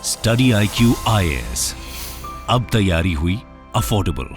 Study IQ IAS, अब तैयारी हुई अफोर्डेबल।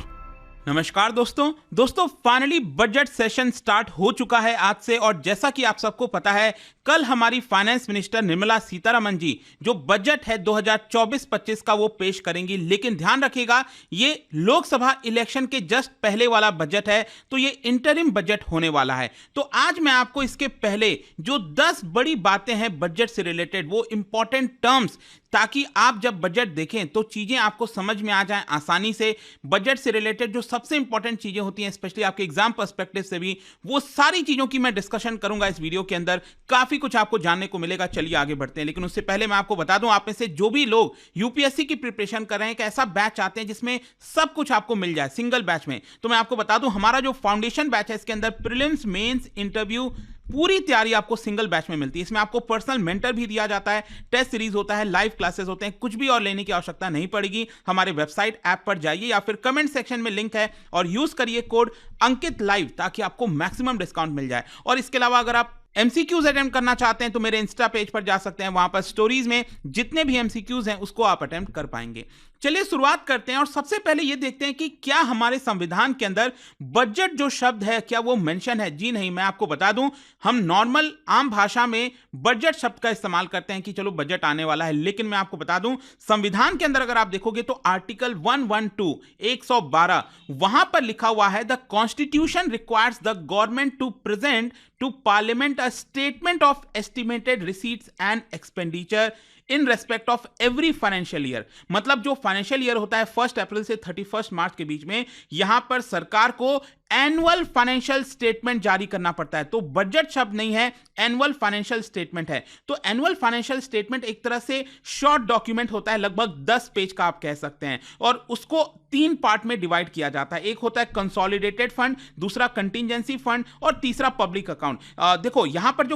नमस्कार दोस्तों फाइनली बजट सेशन स्टार्ट हो चुका है आज से। और जैसा कि आप सबको पता है, कल हमारी फाइनेंस मिनिस्टर निर्मला सीतारमण जी जो बजट है 2024-25 का वो पेश करेंगी। लेकिन ध्यान रखिएगा, ये लोकसभा इलेक्शन के जस्ट पहले वाला बजट है, तो ये इंटरिम बजट होने वाला है। तो आज मैं आपको इसके पहले जो 10 बड़ी बातें हैं बजट से रिलेटेड, वो इंपॉर्टेंट टर्म्स, ताकि आप जब बजट देखें तो चीजें आपको समझ में आ जाएं आसानी से। बजट से रिलेटेड जो सबसे इंपॉर्टेंट चीजें होती हैं, स्पेशली आपके एग्जाम पर्सपेक्टिव से भी, वो सारी चीजों की मैं डिस्कशन करूंगा इस वीडियो के अंदर। काफी कुछ आपको जानने को मिलेगा। चलिए आगे बढ़ते हैं, लेकिन उससे पहले मैं आपको बता दूं, आप में से जो भी लोग यूपीएससी की प्रिपरेशन कर रहे हैं, कि ऐसा बैच चाहते हैं जिसमें सब कुछ आपको मिल जाए सिंगल बैच में, तो मैं आपको बता दूं, हमारा जो फाउंडेशन बैच है इसके अंदर प्रीलिम्स, मेंस, इंटरव्यू, पूरी तैयारी आपको सिंगल बैच में मिलती है। इसमें आपको पर्सनल मेंटर भी दिया जाता है, टेस्ट सीरीज होता है, लाइव क्लासेस होते हैं, कुछ भी और लेने की आवश्यकता नहीं पड़ेगी। हमारे वेबसाइट ऐप पर जाइए या फिर कमेंट सेक्शन में लिंक है और यूज करिए कोड अंकित लाइव, ताकि आपको मैक्सिमम डिस्काउंट मिल जाए। और इसके अलावा अगर आप एमसीक्यूज अटेम्प्ट करना चाहते हैं तो मेरे इंस्टा पेज पर जा सकते हैं, वहां पर स्टोरीज में जितने भी एमसीक्यूज हैं उसको आप अटेम्प्ट कर पाएंगे। चलिए शुरुआत करते हैं और सबसे पहले ये देखते हैं कि क्या हमारे संविधान के अंदर बजट जो शब्द है क्या वो मेंशन है। जी नहीं, मैं आपको बता दूं, हम नॉर्मल आम भाषा में बजट शब्द का इस्तेमाल करते हैं कि चलो बजट आने वाला है। लेकिन मैं आपको बता दूं, संविधान के अंदर अगर आप देखोगे तो आर्टिकल 112 वहां पर लिखा हुआ है, the constitution requires the government to present to parliament a statement of estimated receipts and expenditure in respect of every financial year। मतलब जो फाइनेंशियल ईयर होता है 1 अप्रैल से 31 मार्च के बीच में, यहां पर सरकार को एनुअल फाइनेंशियल स्टेटमेंट जारी करना पड़ता है। तो बजट शब्द नहीं है, एनुअल फाइनेंशियल स्टेटमेंट है। तो एनुअल फाइनेंशियल स्टेटमेंट एक तरह से शॉर्ट डॉक्यूमेंट होता है, लगभग 10 पेज का आप कह सकते हैं, और उसको 3 पार्ट में डिवाइड किया जाता है। एक होता है कंसोलिडेटेड फंड, दूसरा कंटिजेंसी फंड और तीसरा पब्लिक अकाउंट। देखो यहां पर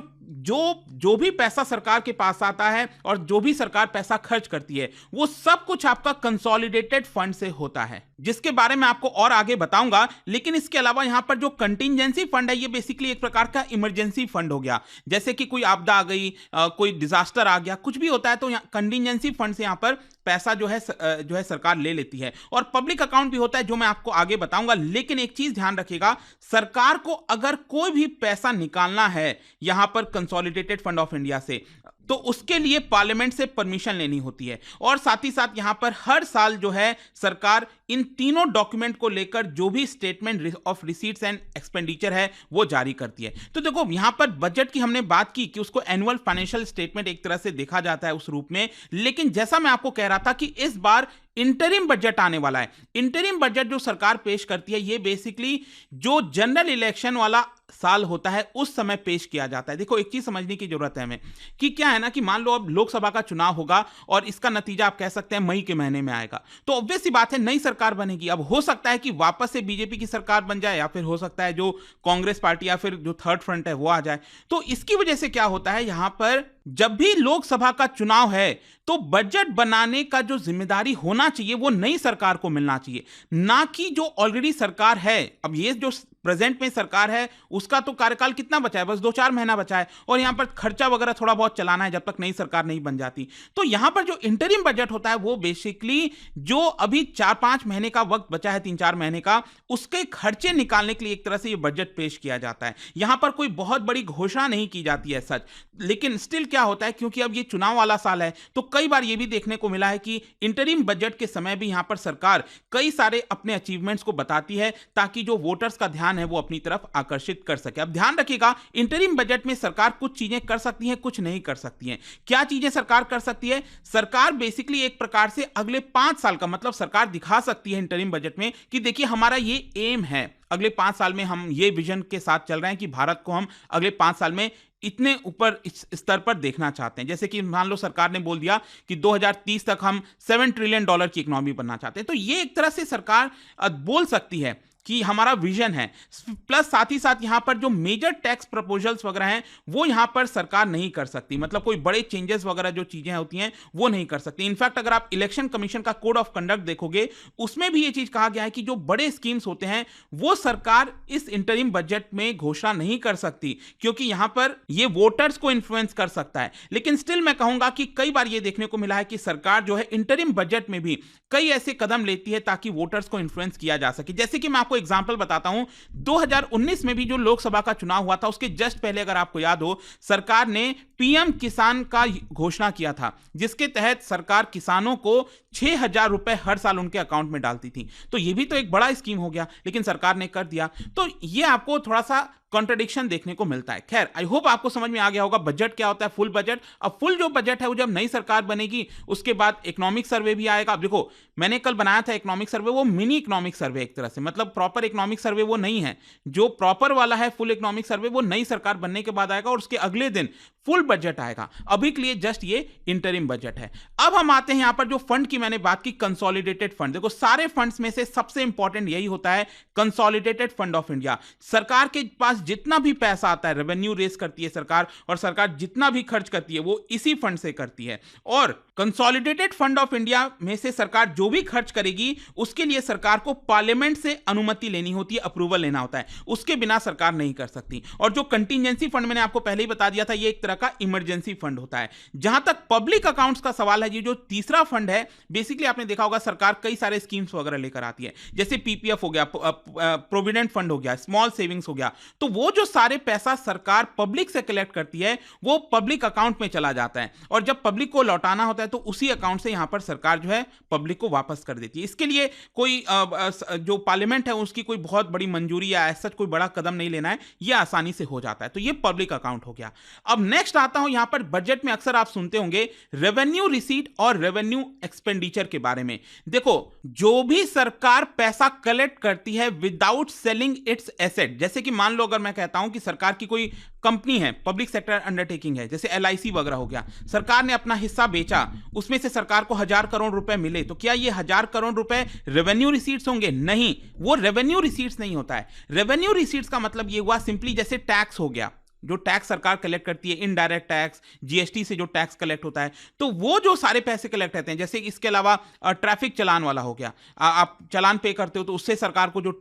जो भी पैसा सरकार के पास आता है और जो भी सरकार पैसा खर्च करती है, वो सब कुछ आपका कंसोलिडेटेड फंड से होता है, जिसके बारे में आपको और आगे बताऊंगा। लेकिन इसके अलावा यहां पर जो कंटिजेंसी फंड है, ये बेसिकली एक प्रकार का इमरजेंसी फंड हो गया। जैसे कि कोई आपदा आ गई, कोई डिजास्टर आ गया, कुछ भी होता है, तो कंटिजेंसी फंड से यहां पर पैसा जो है सरकार ले लेती है। और पब्लिक अकाउंट भी होता है, जो मैं आपको आगे बताऊंगा। लेकिन एक चीज ध्यान रखिएगा, सरकार को अगर कोई भी पैसा निकालना है यहां पर कंसोलिडेटेड फंड ऑफ इंडिया से, तो उसके लिए पार्लियामेंट से परमिशन लेनी होती है। और साथ ही साथ यहां पर हर साल जो है सरकार इन तीनों डॉक्यूमेंट को लेकर जो भी statement of receipts and expenditure है वो जारी करती है। तो देखो यहां पर बजट की हमने बात की कि उसको एनुअल फाइनेंशियल स्टेटमेंट एक तरह से देखा जाता है उस रूप में। लेकिन जैसा मैं आपको कह रहा था कि इस बार इंटरिम बजट आने वाला है। इंटरिम बजट जो सरकार पेश करती है, ये बेसिकली जो जनरल इलेक्शन वाला साल होता है उस समय पेश किया जाता है। देखो एक चीज समझने की जरूरत है हमें, कि क्या है ना, कि मान लो अब लोकसभा का चुनाव होगा और इसका नतीजा आप कह सकते हैं मई के महीने में आएगा, तो ऑब्वियस सी बात है नई सरकार बनेगी। अब हो सकता है कि वापस से बीजेपी की सरकार बन जाए, या फिर हो सकता है जो कांग्रेस पार्टी या फिर जो थर्ड फ्रंट है वो आ जाए। तो इसकी वजह से क्या होता है, यहां पर जब भी लोकसभा का चुनाव है तो बजट बनाने का जो जिम्मेदारी होना चाहिए वो नई सरकार को मिलना चाहिए, ना कि जो ऑलरेडी सरकार है। अब ये जो प्रेजेंट में सरकार है उसका तो कार्यकाल कितना बचा है, बस 2-4 महीना बचा है, और यहां पर खर्चा वगैरह थोड़ा बहुत चलाना है जब तक नई सरकार नहीं बन जाती। तो यहां पर जो इंटरिम बजट होता है वो बेसिकली जो अभी 4-5 महीने का वक्त बचा है, 3-4 महीने का, उसके खर्चे निकालने के लिए एक तरह से ये बजट पेश किया जाता है। यहां पर कोई बहुत बड़ी घोषणा नहीं की जाती है सच, लेकिन स्टिल क्या होता है, क्योंकि अब ये चुनाव वाला साल है, तो कई बार ये भी देखने को मिला है कि इंटरिम बजट के समय भी यहां पर सरकार कई सारे अपने अचीवमेंट्स को बताती है, ताकि जो वोटर्स का ध्यान है वो अपनी तरफ आकर्षित कर सके। अब ध्यान रखिएगा, इंटरिम बजट में सरकार कुछ चीजें कर सकती है, कुछ नहीं कर सकती है। क्या चीजें सरकार कर सकती है? सरकार बेसिकली एक प्रकार से अगले 5 साल का मतलब सरकार दिखा सकती है इंटरिम बजट में कि देखिए हमारा ये एम है, अगले 5 साल में हम ये विजन के साथ चल रहे हैं कि भारत को हम अगले 5 साल में इतने ऊपर इस स्तर पर देखना चाहते हैं। जैसे कि मान लो सरकार ने बोल दिया कि 2030 तक हम $7 ट्रिलियन की इकोनॉमी बनना चाहते हैं, तो ये एक तरह से सरकार बोल सकती है। कि हमारा विजन है, प्लस साथ ही साथ यहां पर जो मेजर टैक्स प्रपोजल्स वगैरह हैं वो यहां पर सरकार नहीं कर सकती, मतलब कोई बड़े चेंजेस वगैरह जो चीजें होती हैं वो नहीं कर सकती। इनफैक्ट अगर आप इलेक्शन कमीशन का कोड ऑफ कंडक्ट देखोगे उसमें भी ये चीज कहा गया है कि जो बड़े स्कीम्स होते हैं वो सरकार इस इंटरिम बजट में घोषणा नहीं कर सकती, क्योंकि यहां पर ये वोटर्स को इन्फ्लुएंस कर सकता है। लेकिन स्टिल मैं कहूंगा कि कई बार ये देखने को मिला है कि सरकार जो है इंटरिम बजट में भी कई ऐसे कदम लेती है ताकि वोटर्स को इन्फ्लुएंस किया जा सके। जैसे कि मैं आपको एग्जांपल बताता हूं, 2019 में भी जो लोकसभा का चुनाव हुआ था उसके जस्ट पहले अगर आपको याद हो, सरकार ने पीएम किसान का घोषणा किया था, जिसके तहत सरकार किसानों को 6,000 रुपए हर साल उनके अकाउंट में डालती थी। तो यह भी तो एक बड़ा स्कीम हो गया, लेकिन सरकार ने कर दिया। तो यह आपको थोड़ा सा कॉन्ट्रडिक्शन देखने को मिलता है। खैर, आई होप आपको समझ में आ गया होगा बजट क्या होता है, फुल बजट। अब फुल जो बजट है वो जब नई सरकार बनेगी उसके बाद इकोनॉमिक सर्वे भी आएगा। अब देखो, मैंने कल बनाया था इकोनॉमिक सर्वे, वो मिनी इकोनॉमिक सर्वे एक तरह से, मतलब प्रॉपर इकोनॉमिक सर्वे वो नहीं है। जो प्रॉपर वाला है फुल इकोनॉमिक सर्वे वो नई सरकार बनने के बाद आएगा और उसके अगले दिन फुल बजट आएगा। अभी के लिए जस्ट ये इंटरिम बजट है। अब हम आते हैं यहां पर जो फंड की मैंने बात की, कंसोलिडेटेड फंड। देखो, सारे फंड्स में से सबसे इंपॉर्टेंट यही होता है कंसोलिडेटेड फंड ऑफ इंडिया। सरकार के पास जितना भी पैसा आता है, रेवेन्यू रेस करती है सरकार, और सरकार जितना भी खर्च करती है वो इसी फंड से करती है। और कंसोलिडेटेड फंड ऑफ इंडिया में से सरकार जो भी खर्च करेगी उसके लिए सरकार को पार्लियामेंट से अनुमति लेनी होती है, अप्रूवल लेना होता है, उसके बिना सरकार नहीं कर सकती। और जो कंटिजेंसी फंड मैंने आपको पहले ही बता दिया था, ये एक तरह का इमरजेंसी फंड होता है। जहां तक पब्लिक अकाउंट्स का सवाल है, ये जो तीसरा फंड है, बेसिकली आपने देखा होगा सरकार कई सारे स्कीम्स वगैरह लेकर आती है, जैसे पीपीएफ हो गया, प्रोविडेंट फंड हो गया, स्मॉल सेविंग्स हो गया। तो वो जो सारे पैसा सरकार पब्लिक से कलेक्ट करती है वो पब्लिक अकाउंट में चला जाता है, और जब पब्लिक को लौटाना होता है तो उसी अकाउंट से यहां पर सरकार जो है पब्लिक को वापस कर देती है। इसके लिए कोई जो पार्लियामेंट है उसकी कोई बहुत बड़ी मंजूरी या ऐसा कोई बड़ा कदम नहीं लेना है, यह आसानी से हो जाता है। तो यह पब्लिक अकाउंट हो गया। अब नेक्स्ट आता हूं, यहां पर बजट में अक्सर आप सुनते होंगे रेवेन्यू रिसीट और रेवेन्यू एक्सपेंडिचर के बारे में। देखो, जो भी सरकार पैसा कलेक्ट करती है विदाउट सेलिंग इट्स एसेट, जैसे कि मान लो अगर मैं कहता हूं कि सरकार की कोई कंपनी है, पब्लिक सेक्टर अंडरटेकिंग है, जैसे एलआईसी वगैरह हो गया, सरकार ने अपना हिस्सा बेचा, उसमें से सरकार को 1,000 करोड़ रुपए मिले, तो क्या ये 1,000 करोड़ रुपए रेवेन्यू रिसीट्स होंगे? नहीं, वो रेवेन्यू रिसीट्स नहीं होता है। रेवेन्यू रिसीट्स का मतलब ये हुआ सिंपली जैसे टैक्स हो गया, जो टैक्स सरकार कलेक्ट करती है, इनडायरेक्ट टैक्स, जीएसटी से जो टैक्स कलेक्ट होता है, तो वो जो सारे पैसे कलेक्ट होते हैं, जैसे इसके अलावा ट्रैफिक चलान वाला हो गया, आप चलान पे करते हो तो उससे सरकार को जो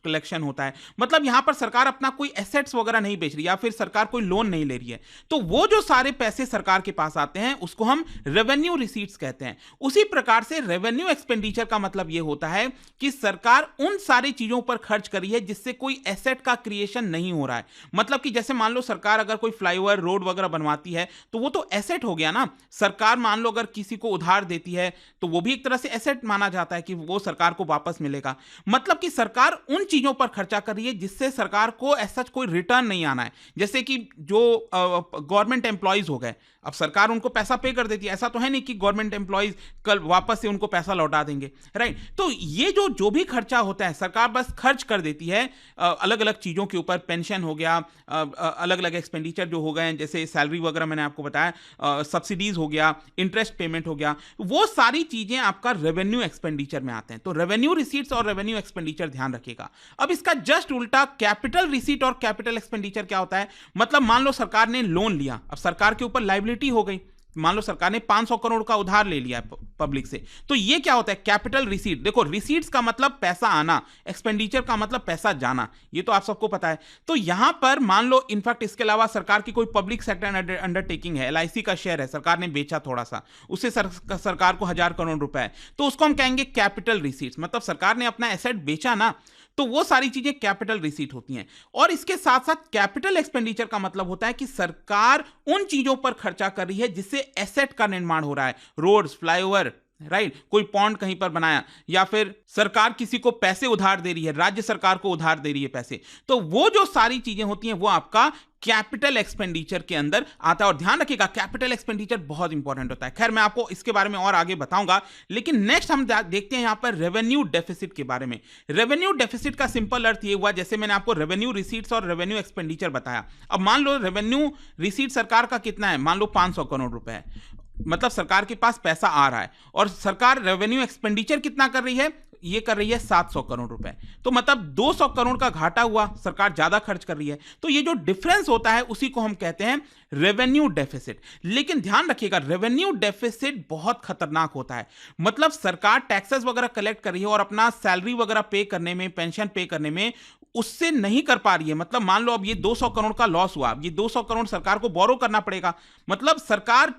कलेक्शन होता है, मतलब यहां पर सरकार अपना कोई एसेट्स वगैरह नहीं बेच रही या फिर सरकार कोई लोन नहीं ले रही है, तो वो जो सारे पैसे सरकार के पास आते हैं उसको हम रेवेन्यू रिसीट्स कहते हैं। उसी प्रकार से रेवेन्यू एक्सपेंडिचर का मतलब यह होता है कि सरकार उन सारी चीजों पर खर्च कर रही है जिससे कोई एसेट का क्रिएशन नहीं हो रहा है। मतलब कि जैसे मान लो सरकार अगर कोई फ्लाईओवर, रोड वगैरह बनवाती है तो वो तो एसेट हो गया ना। सरकार मान लो अगर किसी को उधार देती है तो वो भी एक तरह से एसेट माना जाता है कि वो सरकार को वापस मिलेगा। मतलब कि सरकार उन चीजों पर खर्चा कर रही है जिससे सरकार को ऐसा कोई रिटर्न नहीं आना है। जैसे कि जो गवर्नमेंट एम्प्लॉइज हो गए, अब सरकार उनको पैसा पे कर देती है, ऐसा तो है नहीं कि गवर्नमेंट एम्प्लॉइज कल वापस से उनको पैसा लौटा देंगे, राइट। तो ये जो भी खर्चा होता है सरकार बस खर्च कर देती है अलग अलग चीजों के ऊपर। पेंशन हो गया, अलग अलग एक्सपेंडिचर जो हो गए जैसे सैलरी वगैरह मैंने आपको बताया, सब्सिडीज हो गया, इंटरेस्ट पेमेंट हो गया, वो सारी चीजें आपका रेवेन्यू एक्सपेंडिचर में आते हैं। तो रेवेन्यू रिसीट्स और रेवेन्यू एक्सपेंडिचर ध्यान रखिएगा। अब इसका जस्ट उल्टा कैपिटल रिसीट और कैपिटल एक्सपेंडिचर क्या होता है? मतलब मान लो सरकार ने लोन लिया, अब सरकार के ऊपर लायबिलिटी हो गई, मान लो सरकार ने 500 करोड़ का उधार ले लिया पब्लिक से, तो ये क्या होता है? Capital receipt. देखो, रिसीट्स का मतलब पैसा आना, एक्सपेंडिचर का मतलब पैसा जाना, ये तो आप सबको पता है। तो यहां पर मान लो इनफैक्ट इसके अलावा सरकार की कोई पब्लिक सेक्टर अंडरटेकिंग है, एलआईसी का शेयर है, सरकार ने बेचा थोड़ा सा, उससे सरकार को 1,000 करोड़ रुपए है, तो उसको हम कहेंगे कैपिटल रिसीट्स। मतलब सरकार ने अपना एसेट बेचा ना, तो वो सारी चीजें कैपिटल रिसीट होती हैं। और इसके साथ साथ कैपिटल एक्सपेंडिचर का मतलब होता है कि सरकार उन चीजों पर खर्चा कर रही है जिससे एसेट का निर्माण हो रहा है, रोड्स, फ्लाईओवर, राइट, कोई पॉन्ड कहीं पर बनाया, या फिर सरकार किसी को पैसे उधार दे रही है, राज्य सरकार को उधार दे रही है पैसे, तो वो जो सारी चीजें होती हैं वो आपका कैपिटल एक्सपेंडिचर के अंदर आता है। और ध्यान रखिएगा कैपिटल एक्सपेंडिचर बहुत इंपॉर्टेंट होता है। खैर, मैं आपको इसके बारे में और आगे बताऊंगा, लेकिन नेक्स्ट हम देखते हैं यहां पर रेवेन्यू डेफिसिट के बारे में। रेवेन्यू डेफिसिट का सिंपल अर्थ ये हुआ, जैसे मैंने आपको रेवेन्यू रिसीट्स और रेवेन्यू एक्सपेंडिचर बताया। अब मान लो रेवेन्यू रिसीट सरकार का कितना है, मान लो 500 करोड़ रुपए है, मतलब सरकार के पास पैसा आ रहा है, और सरकार रेवेन्यू एक्सपेंडिचर कितना कर रही है, ये कर रही है 700 करोड़ रुपए। तो मतलब 200 करोड़ का घाटा हुआ, सरकार ज्यादा खर्च कर रही है। तो ये जो डिफरेंस होता है उसी को हम कहते हैं रेवेन्यू डेफिसिट। लेकिन ध्यान रखिएगा, रेवेन्यू डेफिसिट बहुत खतरनाक होता है। मतलब सरकार टैक्सेस वगैरह कलेक्ट कर रही है और अपना सैलरी वगैरह पे करने में, पेंशन पे करने में उससे नहीं कर पा रही है। मतलब मान लो अब ये 200 करोड़ का लॉस हुआ, अब ये 200 करोड़ सरकार को बोरो करना पड़ेगा। मतलब सरकार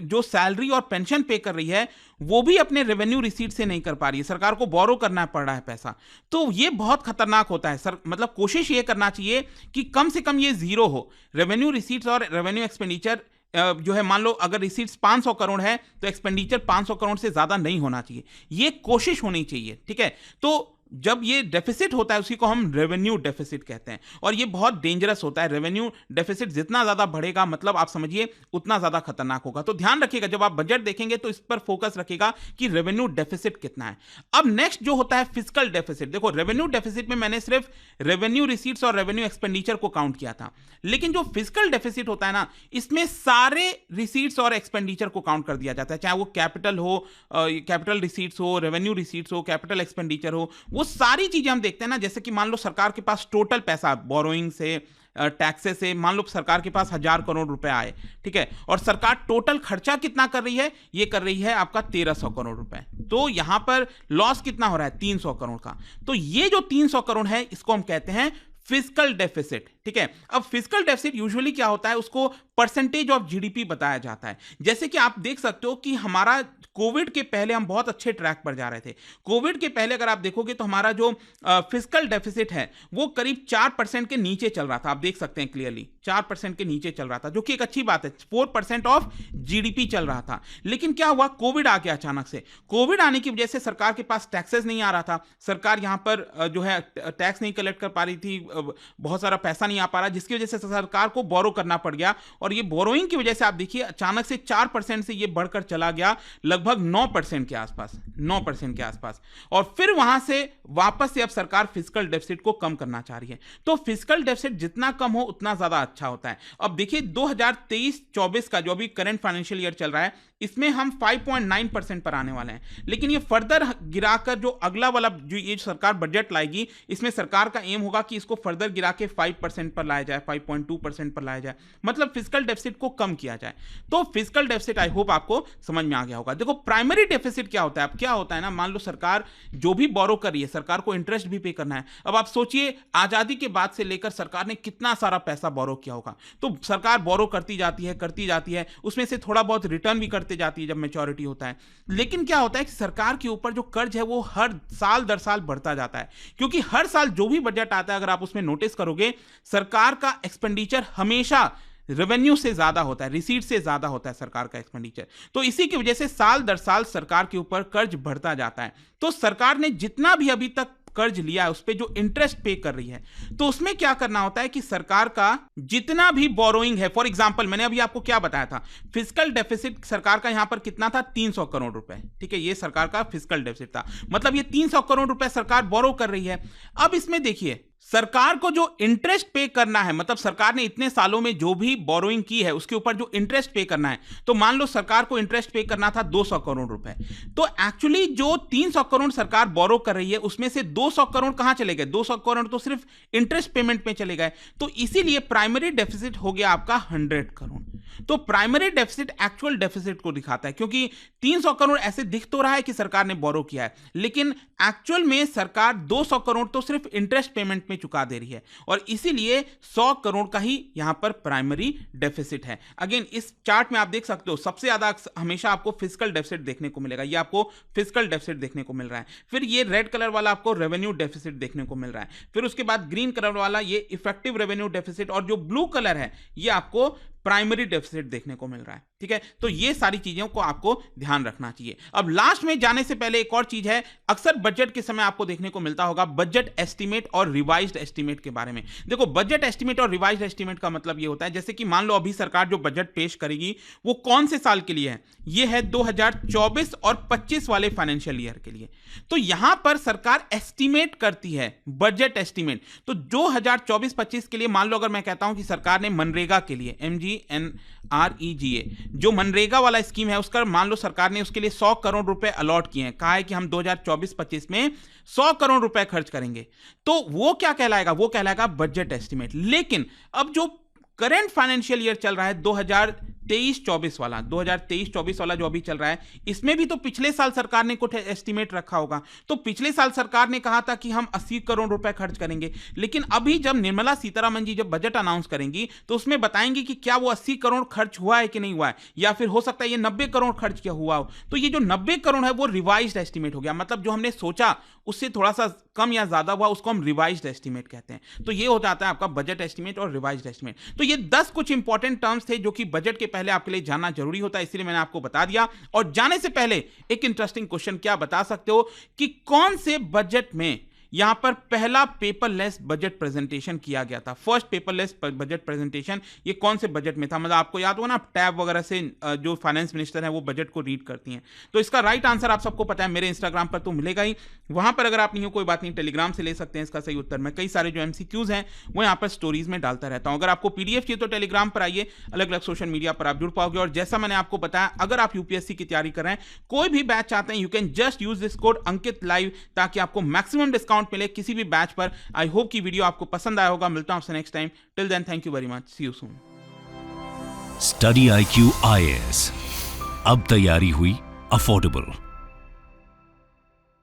जो सैलरी और पेंशन पे कर रही है वो भी अपने रेवेन्यू रिसीट से नहीं कर पा रही है, सरकार को बोरो करना पड़ रहा है पैसा। तो ये बहुत खतरनाक होता है सर। मतलब कोशिश ये करना चाहिए कि कम से कम ये जीरो हो, रेवेन्यू रिसीट्स और रेवेन्यू एक्सपेंडिचर जो है, मान लो अगर रिसीट्स 500 करोड़ है तो एक्सपेंडिचर 500 करोड़ से ज्यादा नहीं होना चाहिए, ये कोशिश होनी चाहिए। ठीक है, तो जब ये डेफिसिट होता है उसी को हम रेवेन्यू डेफिसिट कहते हैं, और ये बहुत डेंजरस होता है। रेवेन्यू डेफिसिट जितना ज्यादा बढ़ेगा, मतलब आप समझिए उतना ज्यादा खतरनाक होगा। तो ध्यान रखिएगा, जब आप बजट देखेंगे तो इस पर फोकस रखिएगा कि रेवेन्यू डेफिसिट कितना है। अब नेक्स्ट जो होता है फिस्कल डेफिसिट। देखो, रेवेन्यू डेफिसिट में मैंने सिर्फ रेवेन्यू रिसीट्स और रेवेन्यू एक्सपेंडिचर को काउंट किया था, लेकिन जो फिस्कल डेफिसिट होता है ना, इसमें सारे रिसीट्स और एक्सपेंडिचर को काउंट कर दिया जाता है, चाहे वो कैपिटल हो, कैपिटल रिसीट्स हो, रेवेन्यू रिसीट्स हो, कैपिटल एक्सपेंडिचर हो, वो सारी चीजें हम देखते हैं ना। जैसे कि मान लो सरकार के पास टोटल पैसा बोरोइंग से, टैक्सेस से, मान लो सरकार के पास 1000 करोड़ रुपए आए, ठीक है, और सरकार टोटल खर्चा कितना कर रही है, ये कर रही है आपका 1300 करोड़ रुपए। तो यहां पर लॉस कितना हो रहा है, 300 करोड़ का। तो ये जो 300 करोड़ है इसको हम कहते हैं फिस्कल डेफिसिट। ठीक है, अब फिस्कल डेफिसिट यूजुअली क्या होता है, उसको परसेंटेज ऑफ जीडीपी बताया जाता है। जैसे कि आप देख सकते हो कि हमारा कोविड के पहले हम बहुत अच्छे ट्रैक पर जा रहे थे। कोविड के पहले अगर आप देखोगे तो हमारा जो फिस्कल डेफिसिट है वो करीब 4% के नीचे चल रहा था। आप देख सकते हैं क्लियरली 4% के नीचे चल रहा था, जो कि एक अच्छी बात है। 4% ऑफ जीडीपी चल रहा था। लेकिन क्या हुआ, कोविड आ गया अचानक से। कोविड आने की वजह से सरकार के पास टैक्सेस नहीं आ रहा था, सरकार यहां पर जो है टैक्स नहीं कलेक्ट कर पा रही थी, बहुत सारा पैसा नहीं आ पा रहा, जिसकी वजह से सरकार को बोरो करना पड़ गया। और ये बोरोइंग की वजह से आप देखिए अचानक से 4% से ये बढ़कर चला गया लगभग 9% के आसपास, 9% के आसपास। और फिर वहां से वापस से अब सरकार फिस्कल डेफिसिट को कम करना चाह रही है। तो फिस्कल डेफिसिट जितना कम हो उतना ज्यादा अच्छा होता है। अब देखिए 2023-24 का जो अभी करंट फाइनेंशियल ईयर चल रहा है, इसमें हम 5.9% पर आने वाले हैं। लेकिन ये फर्दर गिराकर जो अगला वाला जो ये सरकार बजट लाएगी, इसमें सरकार का एम होगा कि इसको फर्दर गिरा के 5% पर लाया जाए, 5.2% पर लाया जाए, मतलब फिस्कल डेफिसिट को कम किया जाए। तो फिस्कल डेफिसिट आई होप आपको समझ में आ गया होगा। देखो प्राइमरी डेफिसिट क्या होता है, अब क्या होता है ना, मान लो सरकार जो भी बोरो कर रही है, सरकार को इंटरेस्ट भी पे करना है। अब आप सोचिए आजादी के बाद से लेकर सरकार ने कितना सारा पैसा बोरो किया होगा। तो सरकार बोरो करती जाती है, उसमें से थोड़ा बहुत रिटर्न भी करते जाती है जब मैच्योरिटी होता है। लेकिन क्या होता है कि सरकार के ऊपर जो कर्ज है वो हर साल दर साल बढ़ता जाता है, क्योंकि हर साल जो भी बजट आता है, अगर आप उसमें नोटिस करोगे, सरकार का एक्सपेंडिचर हमेशा रेवेन्यू से ज्यादा होता है, रिसीट से ज्यादा होता है सरकार का एक्सपेंडिचर। तो इसी की वजह से साल दर साल सरकार के ऊपर कर्ज बढ़ता जाता है। तो सरकार ने जितना भी अभी तक कर्ज लिया है उस पे जो इंटरेस्ट पे कर रही है, तो उसमें क्या करना होता है कि सरकार का जितना भी बोरोइंग है, फॉर एग्जांपल मैंने अभी आपको क्या बताया था, फिस्कल डेफिसिट सरकार का यहां पर कितना था, 300 करोड़ रुपए। ठीक है, ये सरकार का फिस्कल डेफिसिट था, मतलब ये 300 करोड़ रुपए सरकार बोरो कर रही है। अब इसमें देखिए सरकार को जो इंटरेस्ट पे करना है, मतलब सरकार ने इतने सालों में जो भी बोरोइंग की है उसके ऊपर जो इंटरेस्ट पे करना है, तो मान लो सरकार को इंटरेस्ट पे करना था 200 करोड़ रुपए, तो एक्चुअली जो 300 करोड़ सरकार बोरो कर रही है उसमें से 200 करोड़ कहां चले गए, 200 करोड़ तो सिर्फ इंटरेस्ट पेमेंट में चले गए। तो इसीलिए प्राइमरी डेफिसिट हो गया आपका 100 करोड़। तो प्राइमरी डेफिसिट एक्चुअल डेफिसिट को दिखाता है, क्योंकि 300 करोड़ ऐसे दिख तो रहा है कि सरकार ने बोरो किया है, लेकिन एक्चुअल में सरकार 200 करोड़ तो सिर्फ इंटरेस्ट पेमेंट में चुका दे रही है, और इसीलिए 100 करोड़ का ही यहां पर प्राइमरी डेफिसिट है। अगेन इस चार्ट में आप देख सकते हो सबसे ज्यादा हमेशा आपको फिस्कल डेफिसिट देखने को मिलेगा, ये आपको फिस्कल डेफिसिट देखने को मिल रहा है। फिर ये रेड कलर वाला आपको रेवेन्यू डेफिसिट देखने को मिल रहा है। फिर उसके बाद ग्रीन कलर वाला ये इफेक्टिव रेवेन्यू डेफिसिट, और जो ब्लू कलर है ये आपको प्राइमरी डेफिसिट देखने को मिल रहा है। ठीक है, तो ये सारी चीजों को आपको ध्यान रखना चाहिए। अब लास्ट में जाने से पहले एक और चीज है, अक्सर बजट के समय आपको देखने को मिलता होगा बजट एस्टीमेट और रिवाइज्ड एस्टीमेट के बारे में। देखो बजट एस्टीमेट और रिवाइज्ड एस्टीमेट का मतलब ये होता है, जैसे कि मान लो अभी सरकार जो बजट पेश करेगी वो कौन से साल के लिए है, ये है 2024 और 25 वाले फाइनेंशियल ईयर के लिए। तो यहां पर सरकार एस्टीमेट करती है, बजट एस्टीमेट। तो 2024-25 के लिए मान लो अगर मैं कहता हूं कि सरकार ने मनरेगा के लिए, MGNREGA जो मनरेगा वाला स्कीम है उसका मान लो सरकार ने उसके लिए 100 करोड़ रुपए अलॉट किए हैं, कहा है कि हम 2024-25 में 100 करोड़ रुपए खर्च करेंगे, तो वो क्या कहलाएगा? वो कहलाएगा बजट एस्टिमेट। लेकिन अब जो करंट फाइनेंशियल ईयर चल रहा है 2023-24 वाला जो अभी चल रहा है, इसमें भी तो पिछले साल सरकार ने कुछ एस्टिमेट रखा होगा। तो पिछले साल सरकार ने कहा था कि हम 80 करोड़ रुपए खर्च करेंगे, लेकिन अभी जब निर्मला सीतारमण जी जब बजट अनाउंस करेंगी तो उसमें बताएंगे कि क्या वो 80 करोड़ खर्च हुआ है कि नहीं हुआ है, या फिर हो सकता है ये 90 करोड़ खर्च किया हुआ हो। तो ये जो 90 करोड़ है वो रिवाइज्ड एस्टिमेट हो गया, मतलब जो हमने सोचा उससे थोड़ा सा कम या ज्यादा हुआ, उसको हम रिवाइज्ड एस्टिमेट कहते हैं। तो ये हो जाता है आपका बजट एस्टिमेट और रिवाइज्ड एस्टिमेट। तो ये 10 कुछ इंपॉर्टेंट टर्म्स थे जो कि बजट के पहले आपके लिए जानना जरूरी होता है, इसलिए मैंने आपको बता दिया। और जाने से पहले एक इंटरेस्टिंग क्वेश्चन, क्या बता सकते हो कि कौन से बजट में यहां पर पहला पेपरलेस बजट प्रेजेंटेशन किया गया था? फर्स्ट पेपरलेस बजट प्रेजेंटेशन ये कौन से बजट में था? मतलब आपको याद होगा ना, टैब वगैरह से जो फाइनेंस मिनिस्टर है वो बजट को रीड करती हैं। तो इसका राइट आंसर आप सबको पता है, मेरे इंस्टाग्राम पर तो मिलेगा ही, वहां पर अगर आप नहीं हो कोई बात नहीं, टेलीग्राम से ले सकते हैं इसका सही उत्तर। मैं कई सारे जो एमसीक्यूज हैं वो यहाँ पर स्टोरीज में डालता रहता हूं। अगर आपको पीडीएफ चाहिए तो टेलीग्राम पर आइए, अलग अलग सोशल मीडिया पर आप जुड़ पाओगे। और जैसा मैंने आपको बताया, अगर आप यूपीएससी की तैयारी कर रहे हैं, कोई भी बैच चाहते हैं, you can just use this code Ankit live, ताकि आपको मैक्सिमम डिस्काउंट मिले किसी भी बैच पर। आई होप कि वीडियो आपको पसंद आया होगा। मिलता हूं आपसे next time. Till then, thank you very much, see you soon. Study IQ IAS, अब तैयारी हुई अफोर्डेबल।